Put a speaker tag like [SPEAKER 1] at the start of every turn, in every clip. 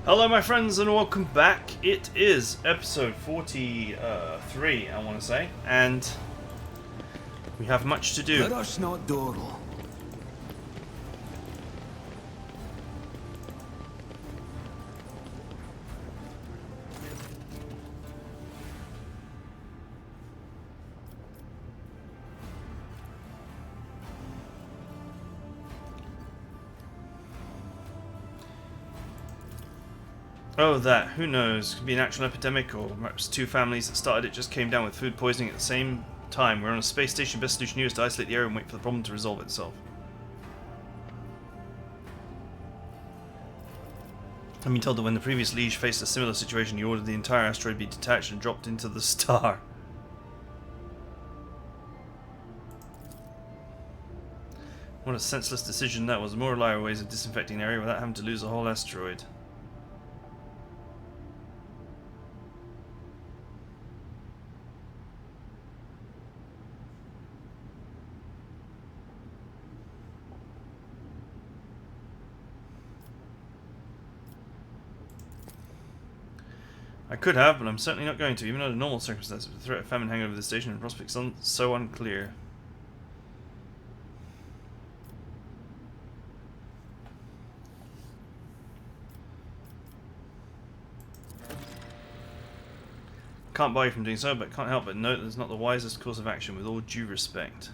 [SPEAKER 1] Hello my friends and welcome back. It is episode 43, I want to say, and we have much to do.
[SPEAKER 2] Let us not dawdle.
[SPEAKER 1] Oh, that. Who knows? Could be an actual epidemic, or perhaps two families that started it just came down with food poisoning at the same time. We're on a space station. Best solution here is to isolate the area and wait for the problem to resolve itself. I've been told that when the previous liege faced a similar situation, he ordered the entire asteroid be detached and dropped into the star. What a senseless decision that was. More reliable ways of disinfecting the area without having to lose a whole asteroid. I could have, but I'm certainly not going to, even under normal circumstances. With the threat of famine hanging over the station and prospects so unclear. Can't bar you from doing so, but can't help but note that it's not the wisest course of action, with all due respect.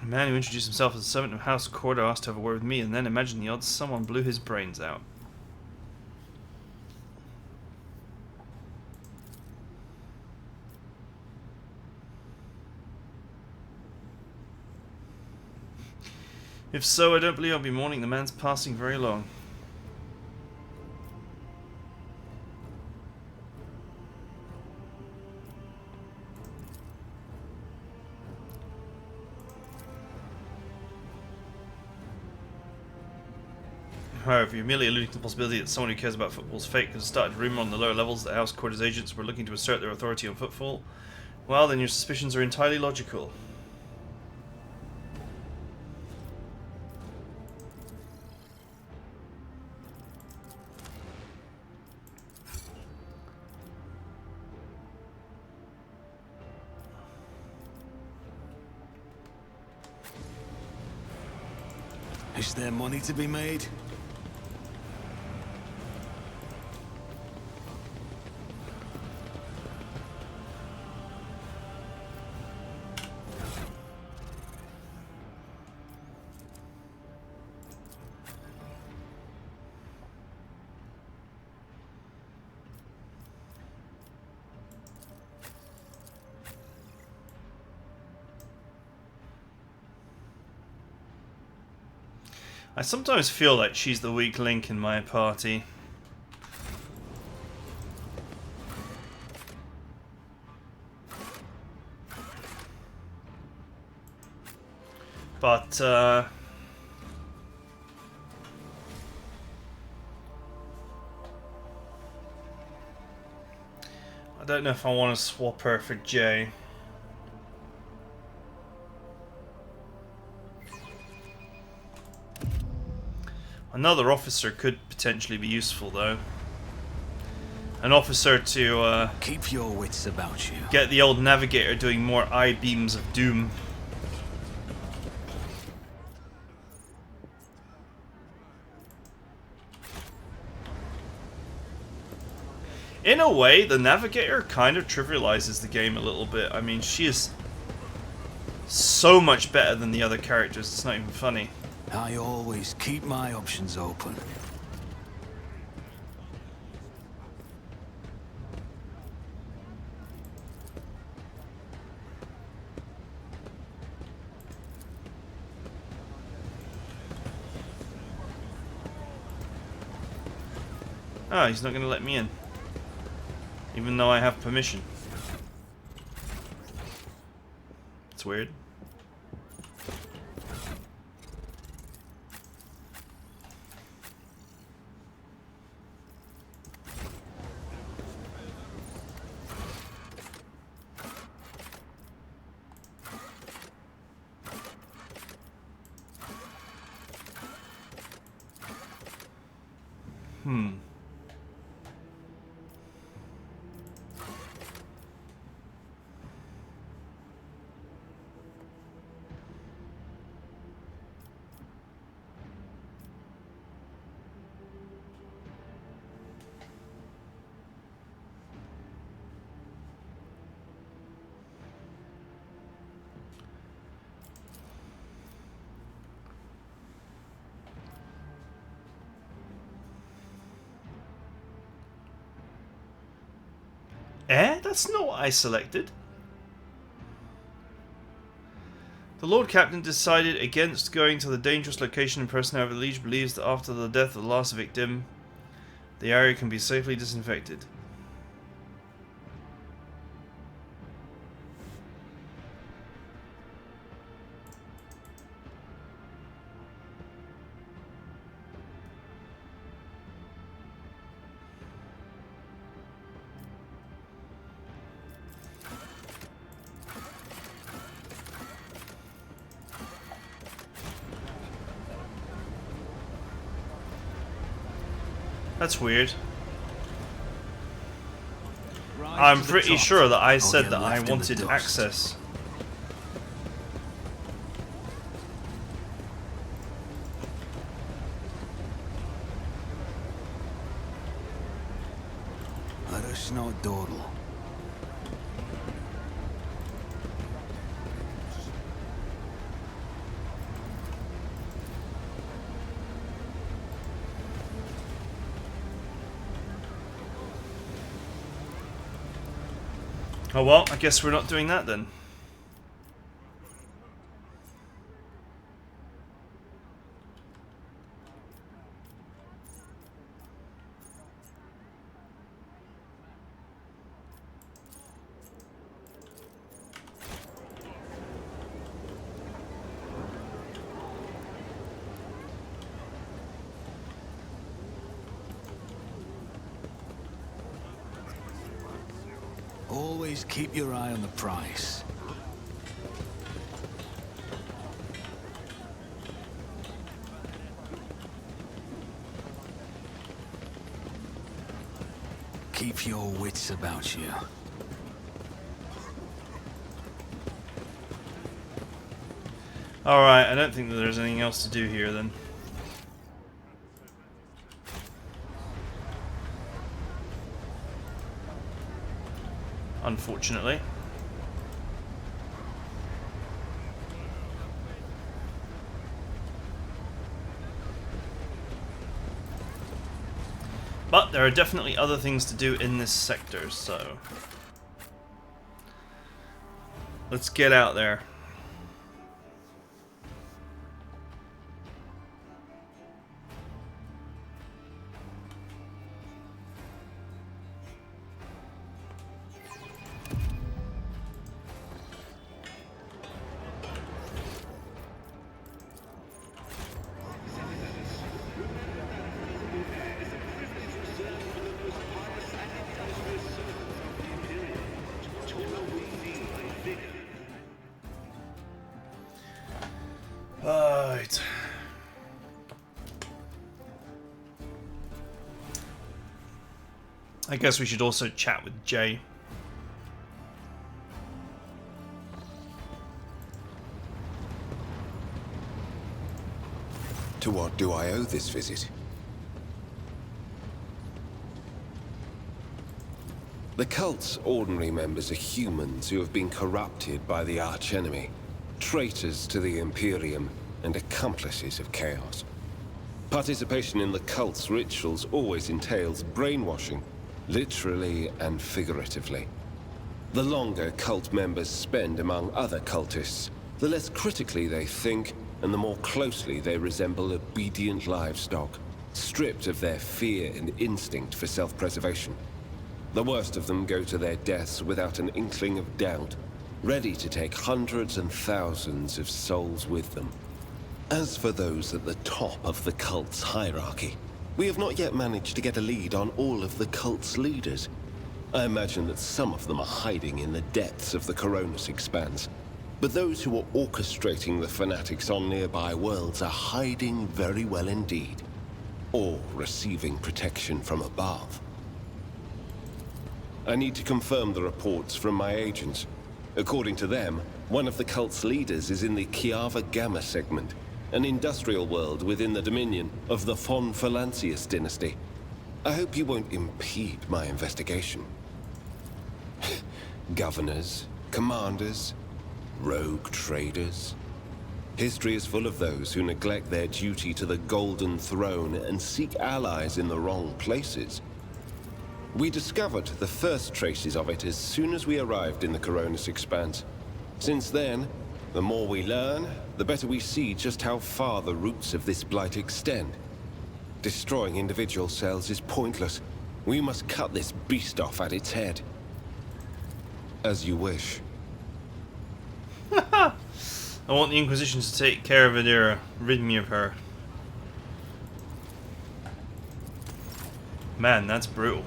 [SPEAKER 1] A man who introduced himself as a servant of House Cordo asked to have a word with me, and then imagine the odds someone blew his brains out. If so, I don't believe I'll be mourning the man's passing very long. However, you're merely alluding to the possibility that someone who cares about football's fate could have started a rumour on the lower levels that House Quarters agents were looking to assert their authority on football. Well, then your suspicions are entirely logical.
[SPEAKER 2] Is there money to be made?
[SPEAKER 1] I sometimes feel like she's the weak link in my party. But, I don't know if I want to swap her for Jay. Another officer could potentially be useful, though. An officer to
[SPEAKER 2] Keep your wits about you.
[SPEAKER 1] get the old navigator doing more eye beams of doom. In a way, the navigator kind of trivializes the game a little bit. I mean, she is so much better than the other characters, it's not even funny.
[SPEAKER 2] I always keep my options open.
[SPEAKER 1] Ah, he's not going to let me in. Even though I have permission. It's weird. That's not what I selected. The Lord Captain decided against going to the dangerous location in person. However, the Liege believes that after the death of the last victim, the area can be safely disinfected. That's weird. I'm pretty sure that I said that I wanted access.
[SPEAKER 2] Let us not dawdle.
[SPEAKER 1] Oh well, I guess we're not doing that then.
[SPEAKER 2] Always keep your eye on the price. Keep your wits about you.
[SPEAKER 1] Alright, I don't think that there's anything else to do here then. Unfortunately. But there are definitely other things to do in this sector, so let's get out there. Right. I guess we should also chat with Jay.
[SPEAKER 3] To what do I owe this visit? The cult's ordinary members are humans who have been corrupted by the archenemy, traitors to the Imperium, and accomplices of chaos. Participation in the cult's rituals always entails brainwashing, literally and figuratively. The longer cult members spend among other cultists, the less critically they think, and the more closely they resemble obedient livestock, stripped of their fear and instinct for self-preservation. The worst of them go to their deaths without an inkling of doubt, ready to take hundreds and thousands of souls with them. As for those at the top of the cult's hierarchy, we have not yet managed to get a lead on all of the cult's leaders. I imagine that some of them are hiding in the depths of the Coronis Expanse, but those who are orchestrating the fanatics on nearby worlds are hiding very well indeed. or receiving protection from above. I need to confirm the reports from my agents. According to them, one of the cult's leaders is in the Kiava Gamma segment, an industrial world within the dominion of the Von Valancius dynasty. I hope you won't impede my investigation. Governors, commanders, rogue traders. History is full of those who neglect their duty to the Golden Throne and seek allies in the wrong places. We discovered the first traces of it as soon as we arrived in the Coronis Expanse. Since then, the more we learn, the better we see just how far the roots of this blight extend. Destroying individual cells is pointless. We must cut this beast off at its head. As you wish.
[SPEAKER 1] I want the Inquisition to take care of Adira. Rid me of her. Man, that's brutal.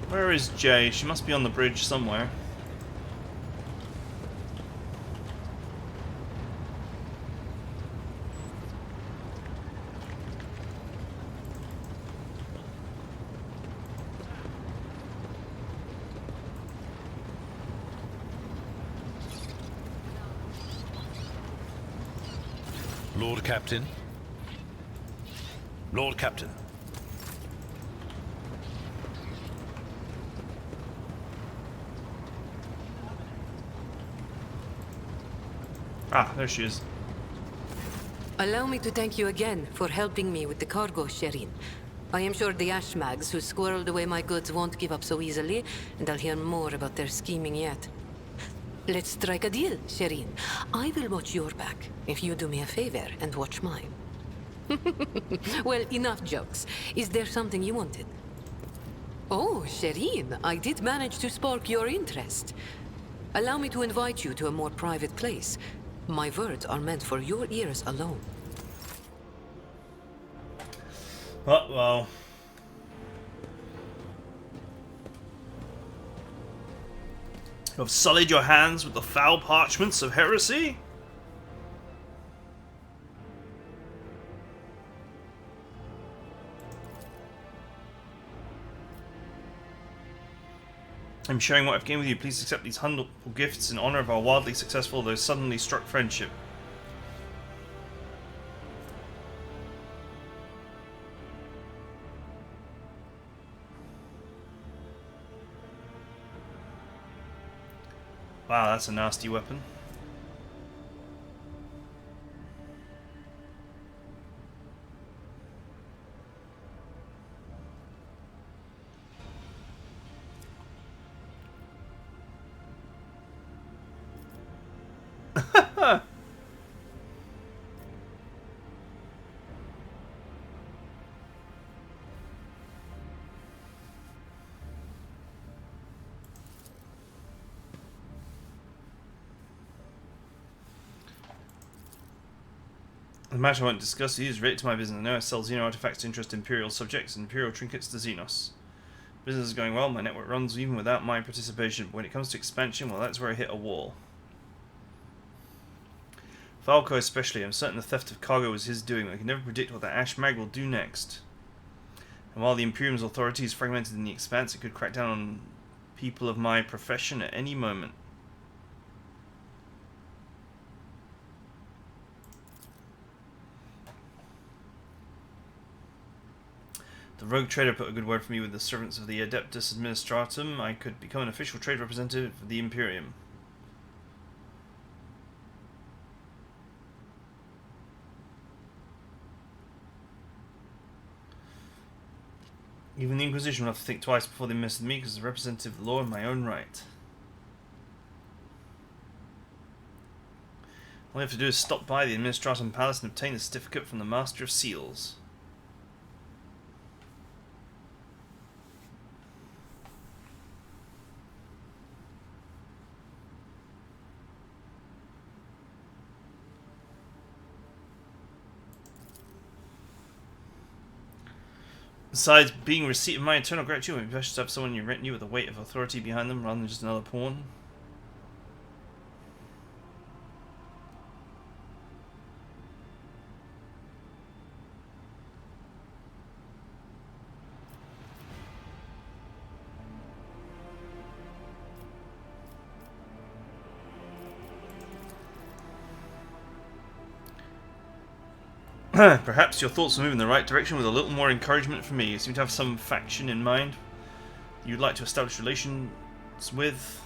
[SPEAKER 1] Where is Jay? She must be on the bridge somewhere.
[SPEAKER 4] Lord Captain. Lord Captain.
[SPEAKER 1] Ah, there she is.
[SPEAKER 5] Allow me to thank you again for helping me with the cargo, Sherin. I am sure the Ashmags who squirreled away my goods won't give up so easily, and I'll hear more about their scheming yet. Let's strike a deal, Sherin. I will watch your back, if you do me a favor and watch mine. Well, enough jokes. Is there something you wanted? Oh, Sherin, I did manage to spark your interest. Allow me to invite you to a more private place. My words are meant for your ears alone.
[SPEAKER 1] Uh-oh. You have sullied your hands with the foul parchments of heresy? I'm sharing what I've gained with you. Please accept these humble gifts in honor of our wildly successful, though suddenly struck friendship. Wow, that's a nasty weapon. The matter I won't discuss with you is related to my business. I know I sell Xeno artifacts to interest Imperial subjects and Imperial trinkets to Xenos. Business is going well, my network runs even without my participation, but when it comes to expansion, well, that's where I hit a wall. Falco especially, I'm certain the theft of cargo was his doing, but I can never predict what the Ash Mag will do next. And while the Imperium's authority is fragmented in the Expanse, it could crack down on people of my profession at any moment. The rogue trader put a good word for me with the servants of the Adeptus Administratum. I could become an official trade representative of the Imperium. Even the Inquisition will have to think twice before they mess with me, because as a representative of the law in my own right. All I have to do is stop by the Administratum Palace and obtain the certificate from the Master of Seals. Besides being receipt of my eternal gratitude, maybe I should have someone in your retinue with a weight of authority behind them rather than just another pawn. Perhaps your thoughts will move in the right direction with a little more encouragement from me. You seem to have some faction in mind you'd like to establish relations with.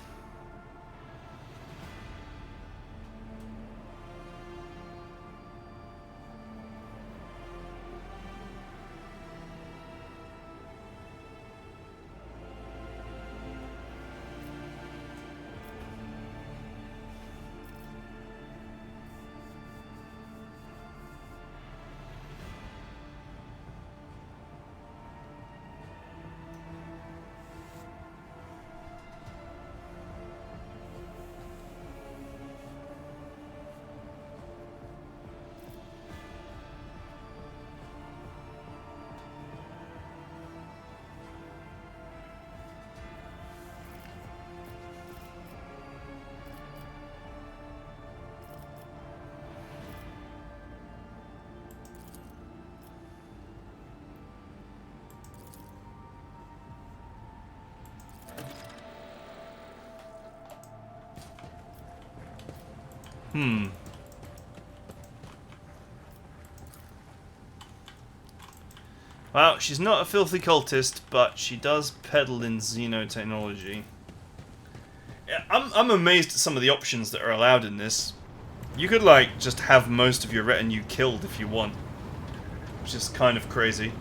[SPEAKER 1] Well, she's not a filthy cultist, but she does peddle in xenotechnology. Yeah, I'm amazed at some of the options that are allowed in this. You could, like, just have most of your retinue killed if you want. Which is kind of crazy.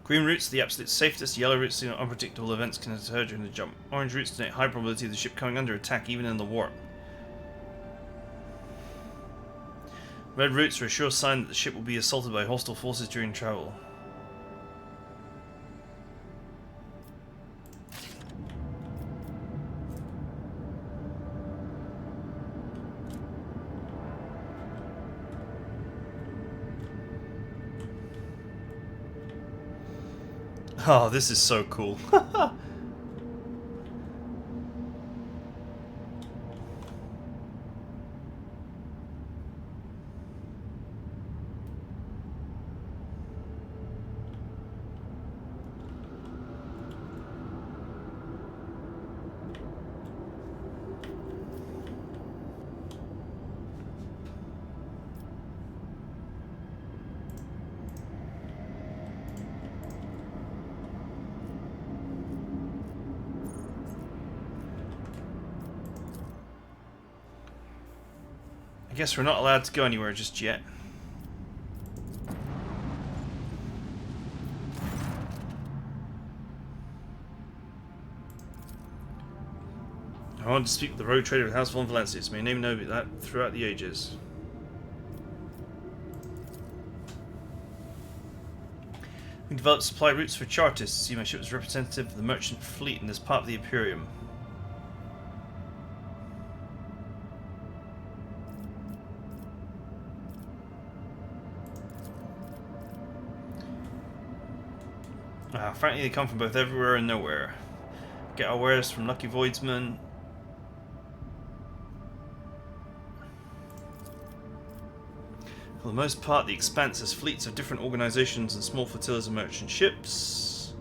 [SPEAKER 1] Green routes are the absolute safest. Yellow routes see unpredictable events can occur during the jump. Orange routes denote high probability of the ship coming under attack even in the warp. Red routes are a sure sign that the ship will be assaulted by hostile forces during travel. Oh, this is so cool. I guess we're not allowed to go anywhere just yet. I want to speak with the road trader of House von Valancius. May your name know that throughout the ages. We developed supply routes for chartists. See, my ship was representative of the merchant fleet in this part of the Imperium. Frankly, they come from both everywhere and nowhere. Get our wares from lucky voidsmen. For the most part, the Expanse has fleets of different organizations and small flotillas of merchant ships.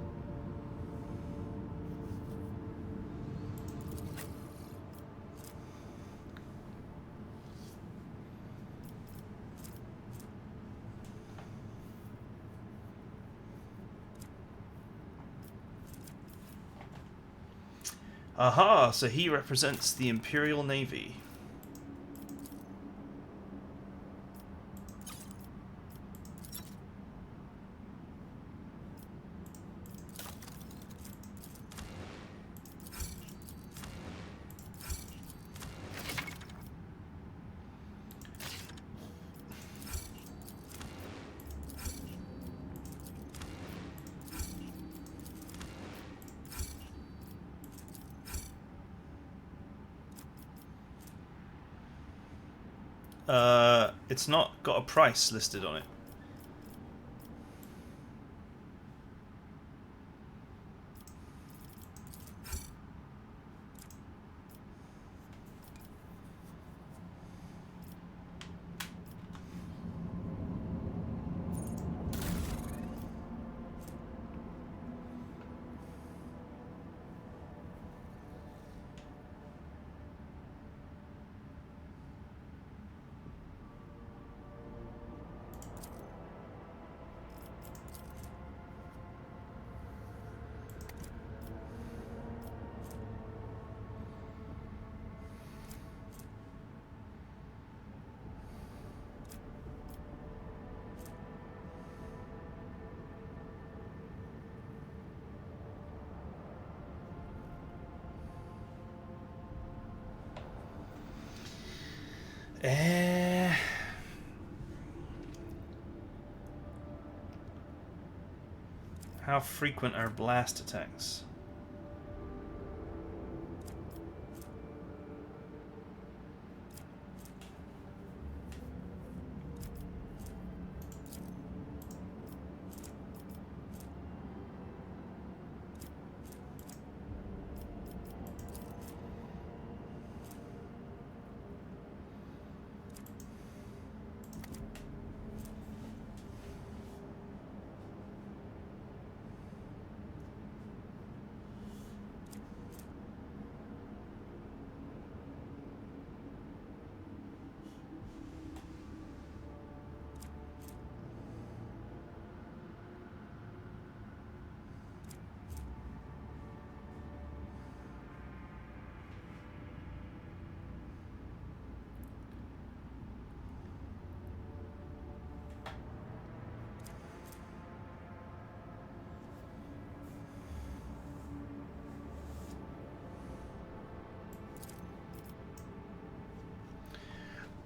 [SPEAKER 1] Aha, so he represents the Imperial Navy. It's not got a price listed on it. How frequent are blast attacks?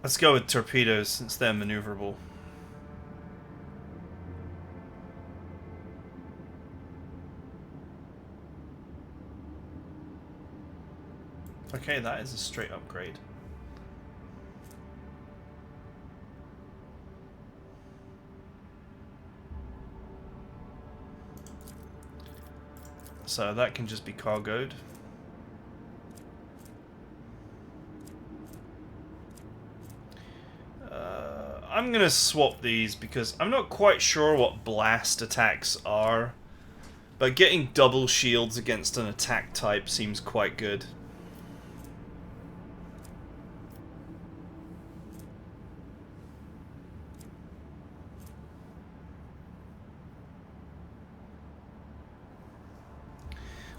[SPEAKER 1] Let's go with torpedoes since they're maneuverable. Okay, that is a straight upgrade. So that can just be cargoed. I'm gonna swap these because I'm not quite sure what blast attacks are, but getting double shields against an attack type seems quite good.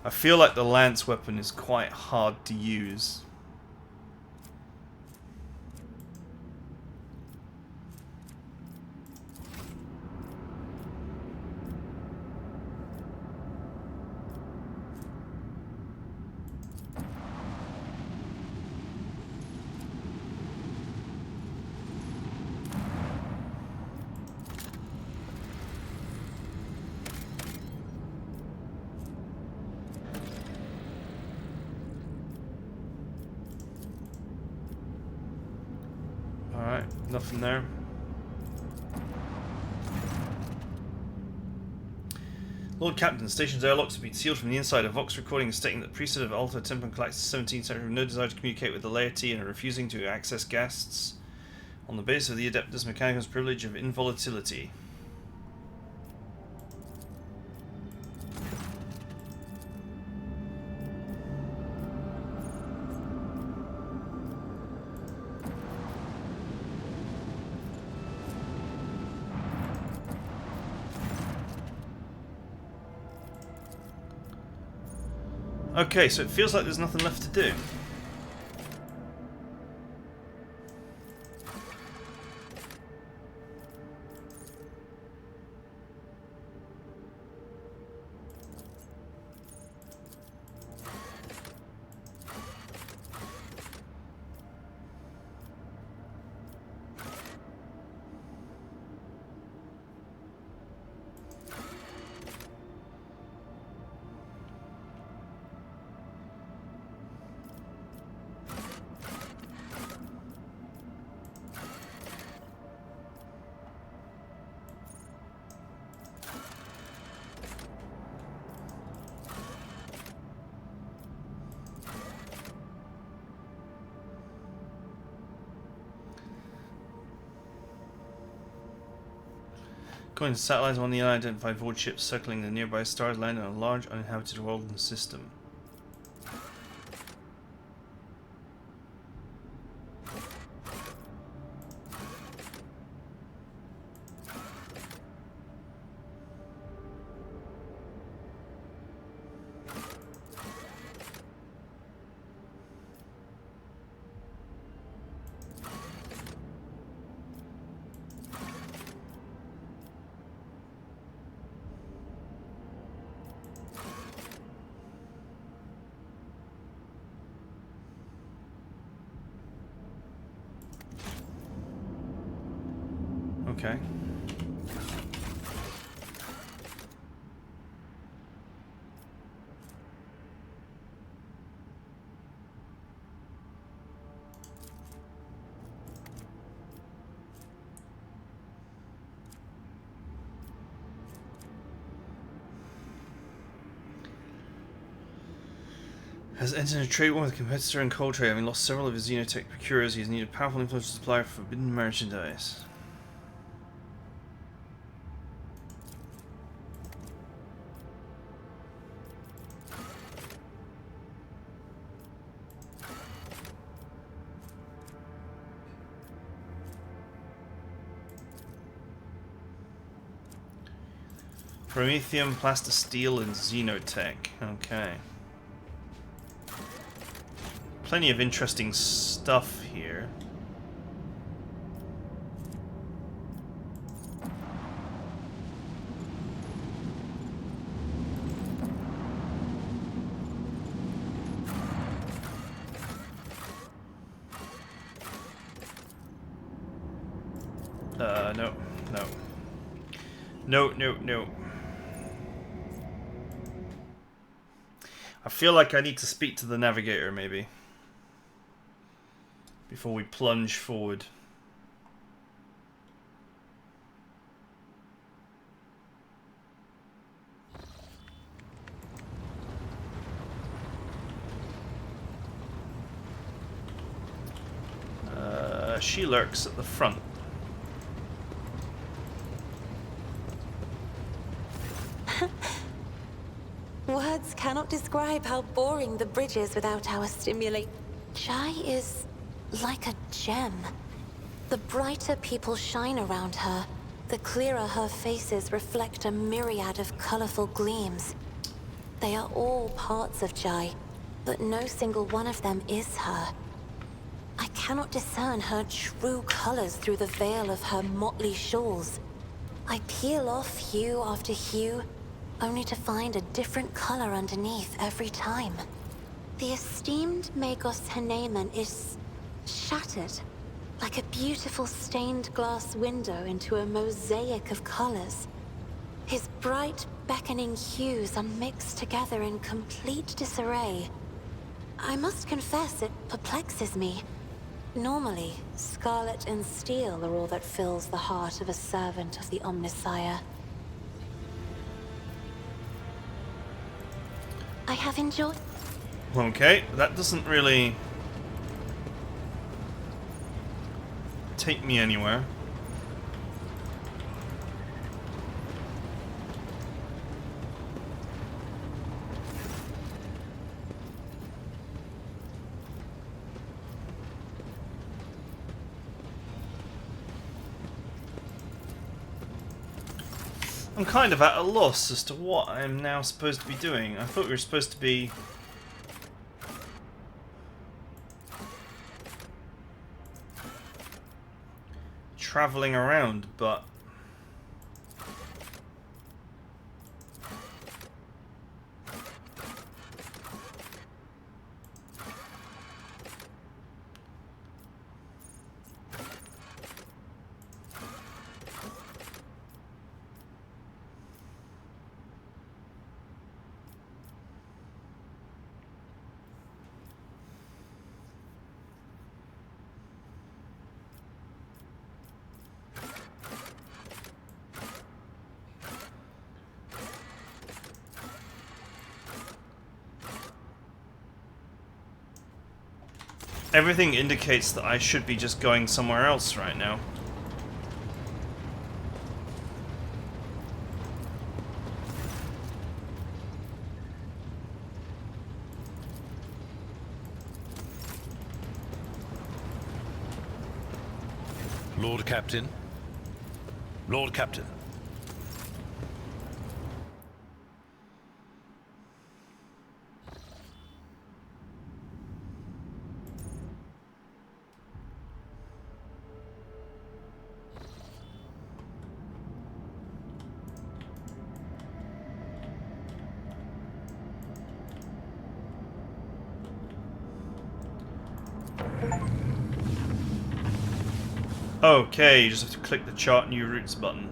[SPEAKER 1] I feel like the lance weapon is quite hard to use. Alright, nothing there. Lord Captain, station's airlocks have been sealed from the inside. A Vox recording stating that the priesthood of Alta Templar collects the 17th century with no desire to communicate with the laity and are refusing to access guests on the basis of the Adeptus Mechanicum's privilege of involatility. Okay, so it feels like there's nothing left to do. According to satellites, one of the unidentified void ships circling the nearby stars landed on a large uninhabited world in the system. Okay. Has entered a trade war with a competitor in coal trade, having lost several of his xenotech procurers. He has needed powerful influence to supply forbidden merchandise. Promethium, plastisteel, and xenotech. Okay. Plenty of interesting stuff here. No. No. No, no, no. I feel like I need to speak to the navigator, maybe, before we plunge forward. She lurks at the front.
[SPEAKER 6] Words cannot describe how boring the bridge is without our stimulate. Jai is like a gem. The brighter people shine around her, the clearer her faces reflect a myriad of colorful gleams. They are all parts of Jai, but no single one of them is her. I cannot discern her true colors through the veil of her motley shawls. I peel off hue after hue, only to find a different color underneath every time. The esteemed Magos Haneman is shattered, like a beautiful stained glass window into a mosaic of colors. His bright, beckoning hues are mixed together in complete disarray. I must confess it perplexes me. Normally, scarlet and steel are all that fills the heart of a servant of the Omnissiah. I have enjoyed...
[SPEAKER 1] Okay, that doesn't really take me anywhere. I'm kind of at a loss as to what I'm now supposed to be doing. I thought we were supposed to be traveling around, but everything indicates that I should be just going somewhere else right now.
[SPEAKER 4] Lord Captain. Lord Captain.
[SPEAKER 1] Okay, you just have to click the chart new routes button.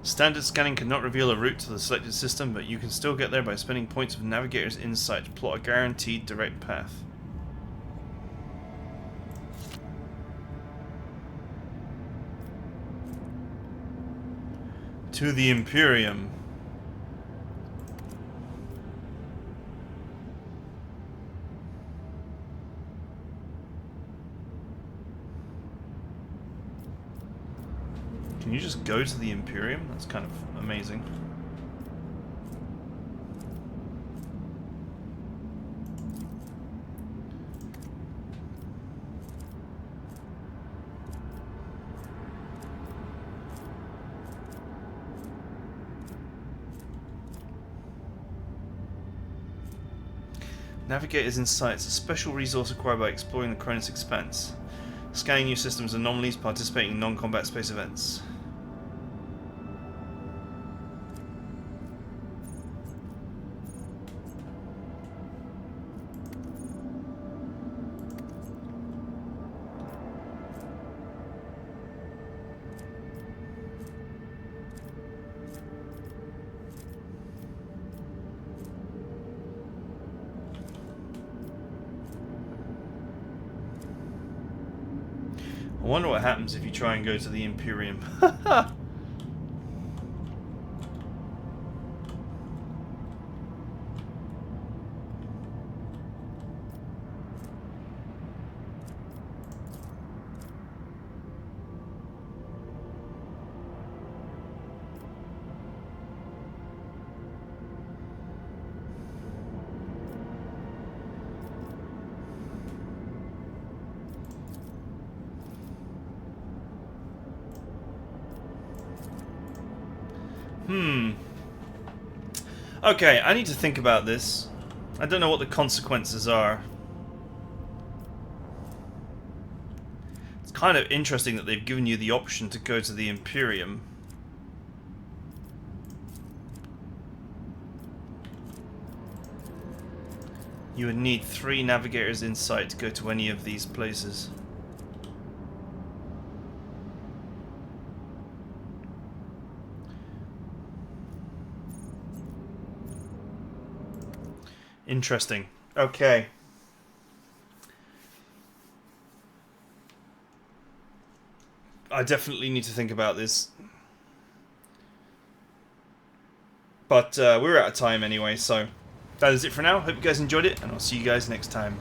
[SPEAKER 1] Standard scanning cannot reveal a route to the selected system, but you can still get there by spending points of Navigator's Insight to plot a guaranteed direct path. To the Imperium. Can you just go to the Imperium? That's kind of amazing. Navigator's Insights, a special resource acquired by exploring the Cronus Expanse. Scanning new systems, anomalies, participating in non-combat space events. I wonder what happens if you try and go to the Imperium. Okay, I need to think about this. I don't know what the consequences are. It's kind of interesting that they've given you the option to go to the Imperium. You would need 3 Navigator's Insight to go to any of these places. Interesting. Okay. I definitely need to think about this. But we're out of time anyway, so that is it for now. Hope you guys enjoyed it, and I'll see you guys next time.